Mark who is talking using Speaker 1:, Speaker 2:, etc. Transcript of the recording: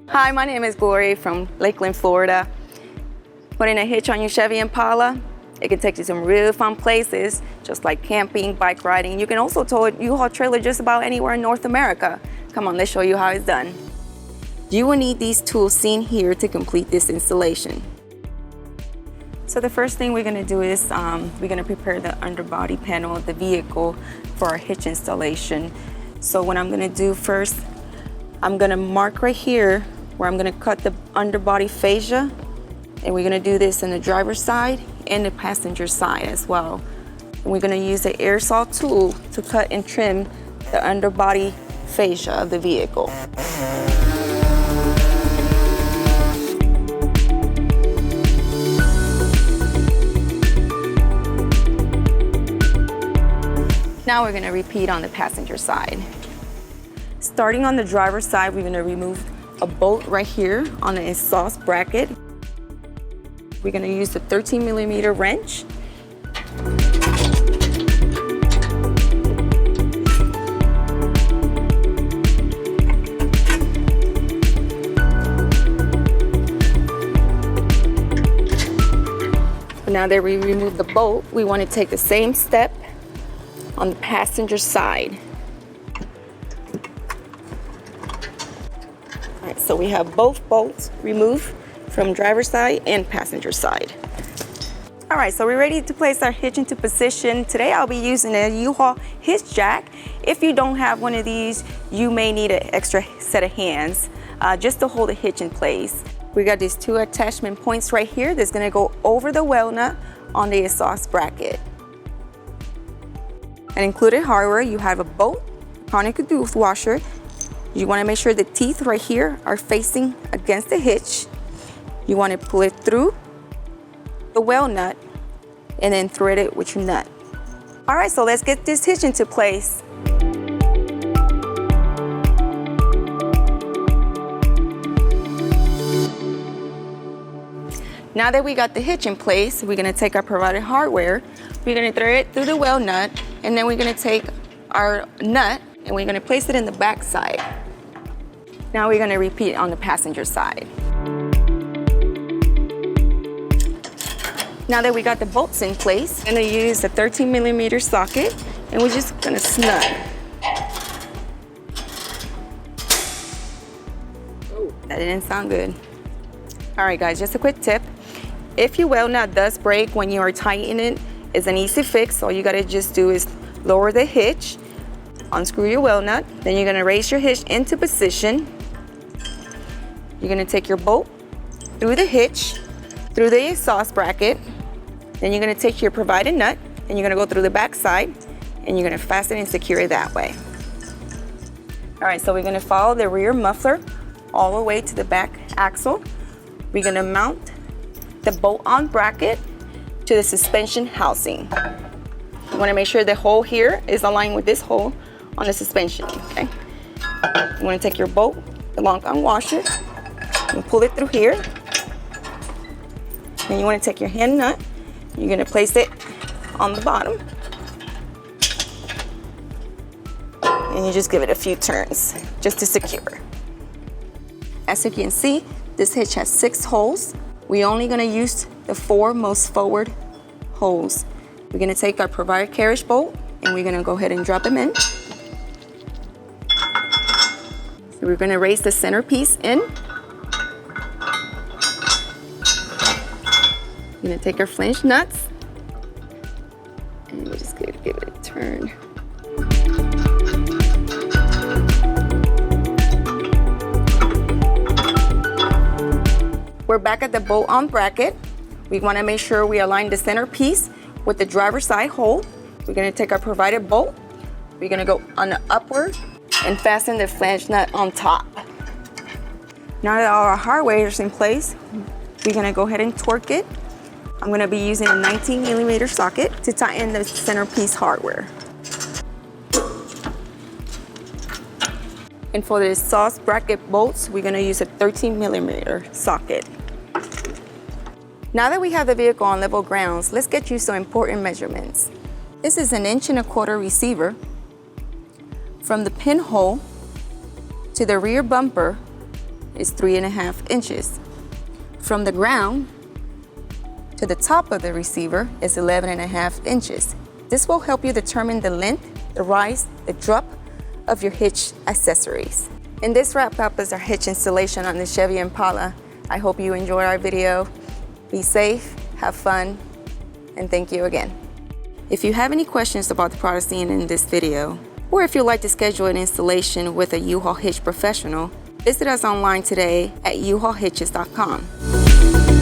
Speaker 1: Hi, my name is Glory from Lakeland, Florida. Putting a hitch on your Chevy Impala, it can take you to some really fun places, just like camping, bike riding. You can also tow a U-Haul trailer just about anywhere in North America. Come on, let's show you how it's done. You will need these tools seen here to complete this installation. So the first thing we're gonna do is we're gonna prepare the underbody panel of the vehicle for our hitch installation. So what I'm gonna do first, I'm gonna mark right here where I'm gonna cut the underbody fascia, and we're gonna do this on the driver's side and the passenger side as well. And we're gonna use the air saw tool to cut and trim the underbody fascia of the vehicle. Now we're gonna repeat on the passenger side. Starting on the driver's side, we're gonna remove a bolt right here on the exhaust bracket. We're gonna use the 13mm wrench. Now that we remove the bolt, we want to take the same step on the passenger side. All right, so we have both bolts removed from driver's side and passenger side. All right, so we're ready to place our hitch into position. Today I'll be using a U-Haul hitch jack. If you don't have one of these, you may need an extra set of hands just to hold the hitch in place. We got these two attachment points right here that's gonna go over the well nut on the exhaust bracket. And included hardware, you have a bolt, conical tooth washer. You wanna make sure the teeth right here are facing against the hitch. You wanna pull it through the well nut and then thread it with your nut. All right, so let's get this hitch into place. Now that we got the hitch in place, we're gonna take our provided hardware, we're gonna thread it through the well nut, and then we're gonna take our nut and we're gonna place it in the back side. Now we're gonna repeat on the passenger side. Now that we got the bolts in place, I'm gonna use a 13mm socket and we're just gonna snug. Oh, that didn't sound good. All right guys, just a quick tip. If your well nut does break when you are tightening it, it's an easy fix. All you gotta just do is lower the hitch, unscrew your well nut, then you're gonna raise your hitch into position. You're gonna take your bolt through the hitch, through the exhaust bracket, then you're gonna take your provided nut and you're gonna go through the back side and you're gonna fasten and secure it that way. All right, so we're gonna follow the rear muffler all the way to the back axle. We're gonna mount the bolt-on bracket to the suspension housing. You wanna make sure the hole here is aligned with this hole on the suspension, okay? You wanna take your bolt, the long-arm washer, and pull it through here. Then you wanna take your hand nut, you're gonna place it on the bottom. And you just give it a few turns just to secure. As you can see, this hitch has 6 holes. We're only gonna use the 4 most forward holes. We're gonna take our provided carriage bolt and we're gonna go ahead and drop them in. So we're gonna raise the centerpiece in. We're gonna take our flange nuts and we're just gonna give it a turn. We're back at the bolt-on bracket. We want to make sure we align the centerpiece with the driver's side hole. We're going to take our provided bolt. We're going to go on the upward and fasten the flange nut on top. Now that all our hardware is in place, we're going to go ahead and torque it. I'm going to be using a 19mm socket to tighten the centerpiece hardware. And for the exhaust bracket bolts, we're going to use a 13mm socket. Now that we have the vehicle on level grounds, let's get you some important measurements. This is an 1.25" receiver. From the pinhole to the rear bumper is 3.5 inches. From the ground to the top of the receiver is 11.5 inches. This will help you determine the length, the rise, the drop of your hitch accessories. And this wrap up is our hitch installation on the Chevy Impala. I hope you enjoyed our video. Be safe, have fun, and thank you again. If you have any questions about the products seen in this video, or if you'd like to schedule an installation with a U-Haul Hitch professional, visit us online today at uhaulhitches.com.